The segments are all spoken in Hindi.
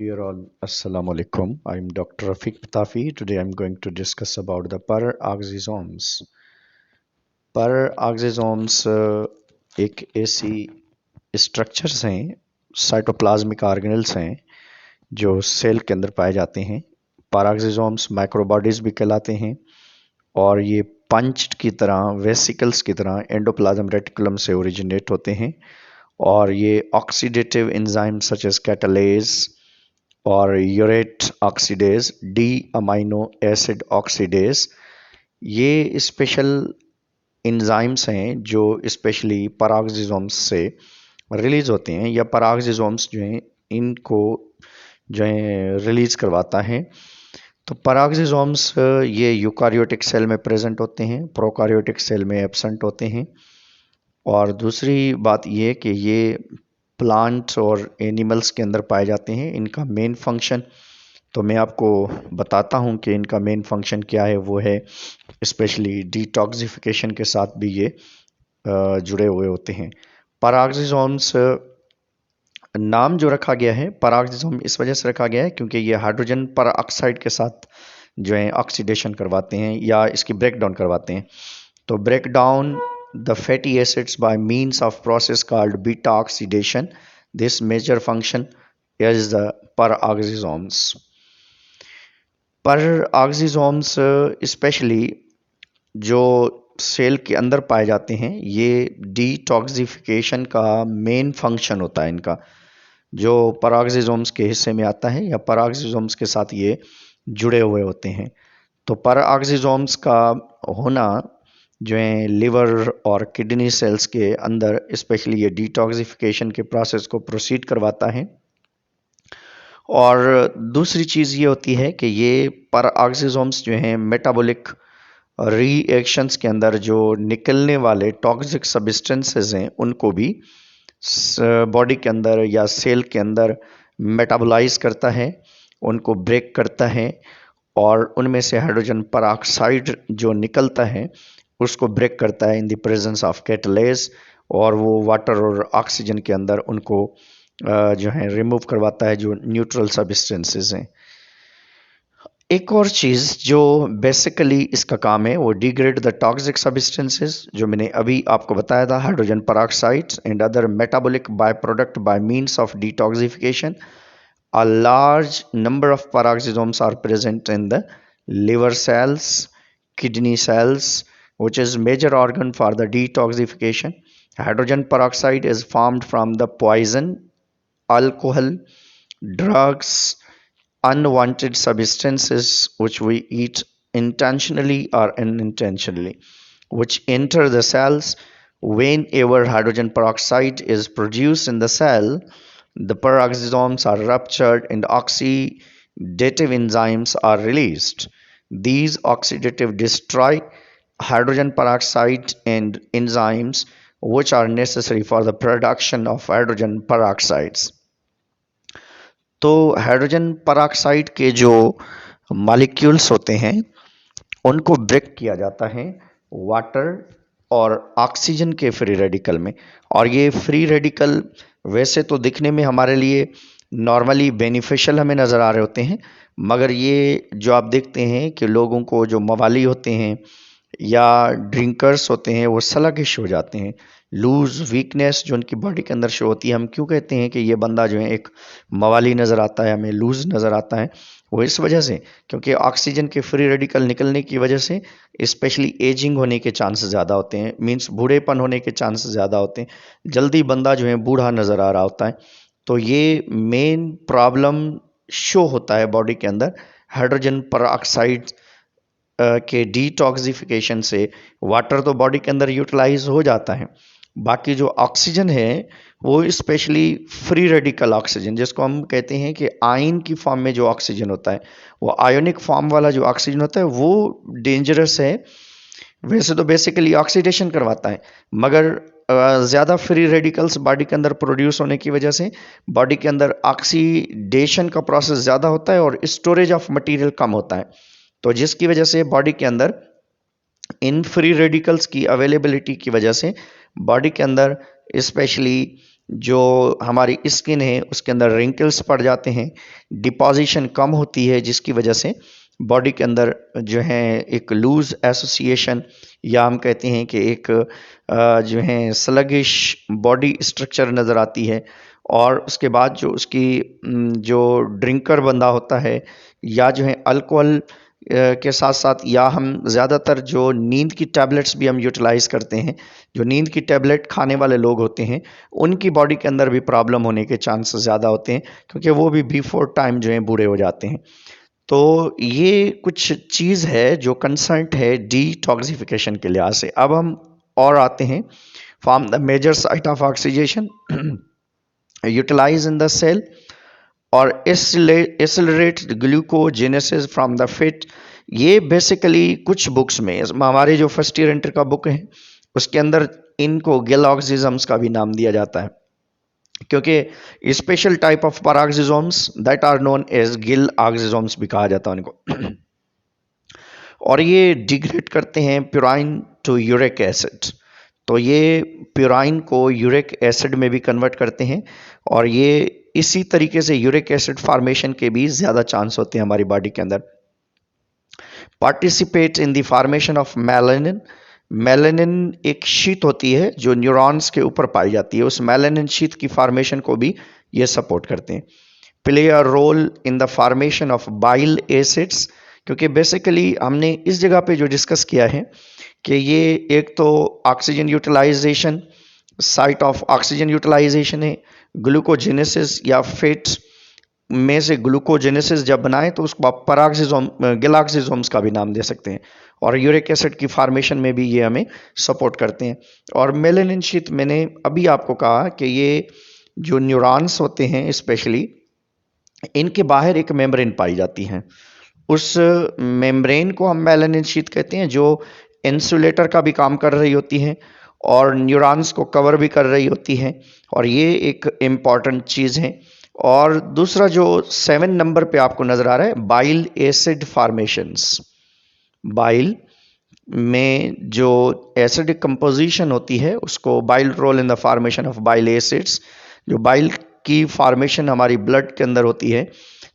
Dear all, Assalamu alaikum. I'm Dr. Rafiq Patafi. Today I'm going to discuss about the peroxisomes. Peroxisomes एक ऐसी स्ट्रक्चर्स हैं, साइटोप्लाज्मिक ऑर्गेनेल्स हैं जो सेल के अंदर पाए जाते हैं। पेरोक्सिसोम्स माइक्रोबॉडीज भी कहलाते हैं और ये पंच की तरह, वेसिकल्स की तरह एंडोप्लाज्म रेटिकुलम से ओरिजिनेट होते हैं और ये oxidative enzyme such as catalase और urate oxidase, D amino acid oxidase, ये स्पेशल एंजाइम्स हैं जो स्पेशली पेरोक्सिसोम्स से रिलीज होते हैं या पेरोक्सिसोम्स जो हैं इनको जो है रिलीज करवाता है। तो पेरोक्सिसोम्स ये यूकारियोटिक सेल में प्रेजेंट होते हैं, प्रोकारियोटिक सेल में एब्सेंट होते हैं। और दूसरी बात ये कि ये प्लांट्स और एनिमल्स के अंदर पाए जाते हैं। इनका मेन फंक्शन तो मैं आपको बताता हूँ कि इनका मेन फंक्शन क्या है। वो है स्पेशली डिटॉक्सिफिकेशन के साथ भी ये जुड़े हुए होते हैं। पेरोक्सिसोम्स नाम जो रखा गया है पेरोक्सिसोम इस वजह से रखा गया है क्योंकि ये हाइड्रोजन पेरोक्साइड के साथ जो है ऑक्सीडेशन करवाते हैं या इसकी ब्रेक डाउन करवाते हैं। तो break down the fatty acids by means of process called beta oxidation. This major function is the peroxisomes. Peroxisomes specially जो सेल के अंदर पाए जाते हैं, ये डिटॉक्सिफिकेशन का मेन फंक्शन होता है इनका, जो पेरोक्सिसोम्स के हिस्से में आता है या पेरोक्सिसोम्स के साथ ये जुड़े हुए होते हैं। तो पेरोक्सिसोम्स का होना जो है लिवर और किडनी सेल्स के अंदर स्पेशली ये डिटॉक्सिफिकेशन के प्रोसेस को प्रोसीड करवाता है। और दूसरी चीज़ ये होती है कि ये पेरोक्सिसोम्स जो हैं मेटाबॉलिक रिएक्शंस के अंदर जो निकलने वाले टॉक्सिक सब्सटेंसेस हैं उनको भी बॉडी के अंदर या सेल के अंदर मेटाबोलाइज करता है, उनको ब्रेक करता है और उनमें से हाइड्रोजन पेरोक्साइड जो निकलता है उसको ब्रेक करता है in the presence of catalase, और वो वाटर और ऑक्सीजन के अंदर उनको जो है रिमूव करवाता है जो न्यूट्रल सब्सटेंसेस हैं। एक और चीज़ जो बेसिकली इसका काम है वो डिग्रेड द टॉक्सिक सब्सटेंसेस, जो मैंने अभी आपको बताया था, hydrogen peroxide and other metabolic by product by means of detoxification. A large number of peroxisomes are present in the liver cells, kidney cells, which is major organ for the detoxification. Hydrogen peroxide is formed from the poison, alcohol, drugs, unwanted substances which we eat intentionally or unintentionally, which enter the cells. Whenever hydrogen peroxide is produced in the cell, the peroxisomes are ruptured and oxidative enzymes are released. These oxidative destroy hydrogen peroxide and enzymes which are necessary for the production of hydrogen peroxides. तो हाइड्रोजन पेरोक्साइड के जो मॉलिक्यूल्स होते हैं उनको ब्रेक किया जाता है वाटर और ऑक्सीजन के फ्री रेडिकल में। और ये फ्री रेडिकल वैसे तो दिखने में हमारे लिए नॉर्मली बेनिफिशियल हमें नज़र आ रहे होते हैं, मगर ये जो आप देखते हैं कि लोगों को जो मवाली होते हैं या ड्रिंकर्स होते हैं वो स्लगिश हो जाते हैं, लूज वीकनेस जो उनकी बॉडी के अंदर शो होती है। हम क्यों कहते हैं कि ये बंदा जो है एक मवाली नज़र आता है, हमें लूज नज़र आता है, वो इस वजह से क्योंकि ऑक्सीजन के फ्री रेडिकल निकलने की वजह से स्पेशली एजिंग होने के चांस ज़्यादा होते हैं, मींस बूढ़ेपन होने के चांस ज़्यादा होते हैं, जल्दी बंदा जो है बूढ़ा नज़र आ रहा होता है। तो ये मेन प्रॉब्लम शो होता है बॉडी के अंदर हाइड्रोजन पेरोक्साइड के डिटॉक्सिफिकेशन से। वाटर तो बॉडी के अंदर यूटिलाइज हो जाता है, बाकी जो ऑक्सीजन है वो स्पेशली फ्री रेडिकल ऑक्सीजन जिसको हम कहते हैं कि आयन की फॉर्म में जो ऑक्सीजन होता है, वो आयोनिक फॉर्म वाला जो ऑक्सीजन होता है वो डेंजरस है। वैसे तो बेसिकली ऑक्सीडेशन करवाता है, मगर ज़्यादा फ्री रेडिकल्स बॉडी के अंदर प्रोड्यूस होने की वजह से बॉडी के अंदर ऑक्सीडेशन का प्रोसेस ज़्यादा होता है और स्टोरेज ऑफ मटेरियल कम होता है, तो जिसकी वजह से बॉडी के अंदर इन फ्री रेडिकल्स की अवेलेबिलिटी की वजह से बॉडी के अंदर स्पेशली जो हमारी स्किन है उसके अंदर रिंकल्स पड़ जाते हैं, डिपॉजिशन कम होती है, जिसकी वजह से बॉडी के अंदर जो है एक लूज एसोसिएशन, या हम कहते हैं कि एक जो है स्लगिश बॉडी स्ट्रक्चर नज़र आती है। और उसके बाद जो उसकी जो ड्रिंकर बंदा होता है, या जो है अल्कोहल के साथ साथ, या हम ज़्यादातर जो नींद की टैबलेट्स भी हम यूटिलाइज़ करते हैं, जो नींद की टैबलेट खाने वाले लोग होते हैं, उनकी बॉडी के अंदर भी प्रॉब्लम होने के चांसेस ज़्यादा होते हैं, क्योंकि वो भी बिफोर टाइम जो है बूढ़े हो जाते हैं। तो ये कुछ चीज़ है जो कंसर्न है डिटॉक्सिफिकेशन के लिहाज से। अब हम और आते हैं, form the major site of oxidation utilise in the cell और accelerate gluconeogenesis from the fat. ये बेसिकली कुछ बुक्स में, हमारे जो फर्स्ट ईयर इंटर का बुक है उसके अंदर इनको गिलऑक्सिज्म्स का भी नाम दिया जाता है, क्योंकि special type of peroxisomes that are known as glyoxysomes भी कहा जाता है उनको। और ये डिग्रेड करते हैं प्यूराइन टू यूरिक एसिड। तो ये प्यूराइन को यूरिक एसिड में भी कन्वर्ट करते हैं, और ये इसी तरीके से यूरिक एसिड फॉर्मेशन के भी ज़्यादा चांस होते हैं हमारी बॉडी के अंदर। Participate in the formation of melanin. Melanin एक शीट होती है जो न्यूरॉन्स के ऊपर पाई जाती है, उस मेलानिन शीट की फॉर्मेशन को भी ये सपोर्ट करते हैं। Play a role in the formation of bile acids, क्योंकि बेसिकली हमने इस जगह पे जो डिस्कस किया है कि ये एक तो oxygen utilisation, site of oxygen utilisation है, ग्लूकोजेनेसिस या फैट्स में से ग्लूकोजेनेसिस जब बनाए तो उसको आप पैराक्सिजोम गिलाक्सिजोम्स का भी नाम दे सकते हैं, और यूरिक एसिड की फॉर्मेशन में भी ये हमें सपोर्ट करते हैं। और मेलानिन शीट मैंने अभी आपको कहा कि ये जो न्यूरॉन्स होते हैं स्पेशली, इनके बाहर एक मेम्ब्रेन पाई जाती है, उस मेम्ब्रेन को हम मेलानिन शीट कहते हैं, जो इंसुलेटर का भी काम कर रही होती है और न्यूरॉन्स को कवर भी कर रही होती है, और ये एक इम्पॉर्टेंट चीज़ है। और दूसरा जो 7 नंबर पे आपको नजर आ रहा है, बाइल एसिड फॉर्मेशंस। बाइल में जो एसिडिक कंपोजिशन होती है उसको bile role in the formation of bile acids. जो बाइल की फॉर्मेशन हमारी ब्लड के अंदर होती है,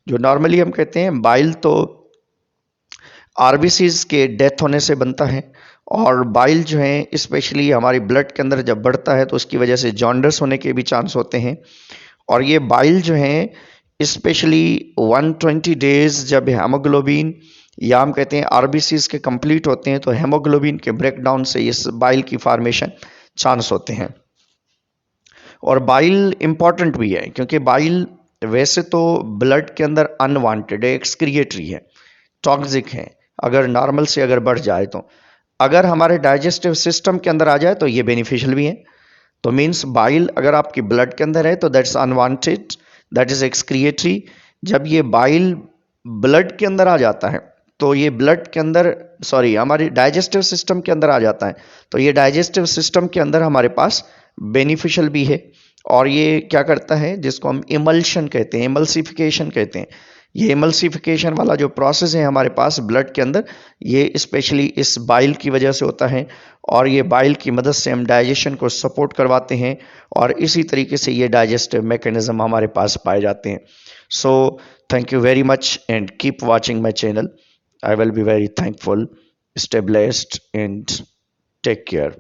जो नॉर्मली हम कहते हैं बाइल तो आरबीसीज के डेथ होने से बनता है, और बाइल जो है स्पेशली हमारी ब्लड के अंदर जब बढ़ता है तो उसकी वजह से जॉन्डिस होने के भी चांस होते हैं। और ये बाइल जो है स्पेशली 120 डेज जब हेमोग्लोबिन, या हम कहते हैं आरबीसीज के कंप्लीट होते हैं, तो हेमोग्लोबिन के ब्रेकडाउन से इस बाइल की फॉर्मेशन चांस होते हैं। और बाइल इंपॉर्टेंट भी है, क्योंकि बाइल वैसे तो ब्लड के अंदर अनवांटेड है, एक्सक्रिएटरी है, टॉक्सिक है, अगर नॉर्मल से अगर बढ़ जाए तो। अगर हमारे डाइजेस्टिव सिस्टम के अंदर आ जाए तो ये बेनिफिशियल भी है। तो मीन्स बाइल अगर आपकी ब्लड के अंदर है तो that's unwanted, that is excretory. जब ये बाइल ब्लड के अंदर आ जाता है तो ये ब्लड के अंदर, सॉरी, हमारी डाइजेस्टिव सिस्टम के अंदर आ जाता है, तो ये डाइजेस्टिव सिस्टम के अंदर हमारे पास बेनिफिशियल भी है। और ये क्या करता है, जिसको हम इमल्शन कहते हैं, इमल्सिफिकेशन कहते हैं, ये इमल्सिफिकेशन वाला जो प्रोसेस है हमारे पास ब्लड के अंदर, ये स्पेशली इस बाइल की वजह से होता है, और ये बाइल की मदद से हम डाइजेशन को सपोर्ट करवाते हैं, और इसी तरीके से ये डाइजेस्टिव मैकेनिज्म हमारे पास पाए जाते हैं। So thank you very much and keep watching my channel. I will be very thankful. Stay blessed and take care.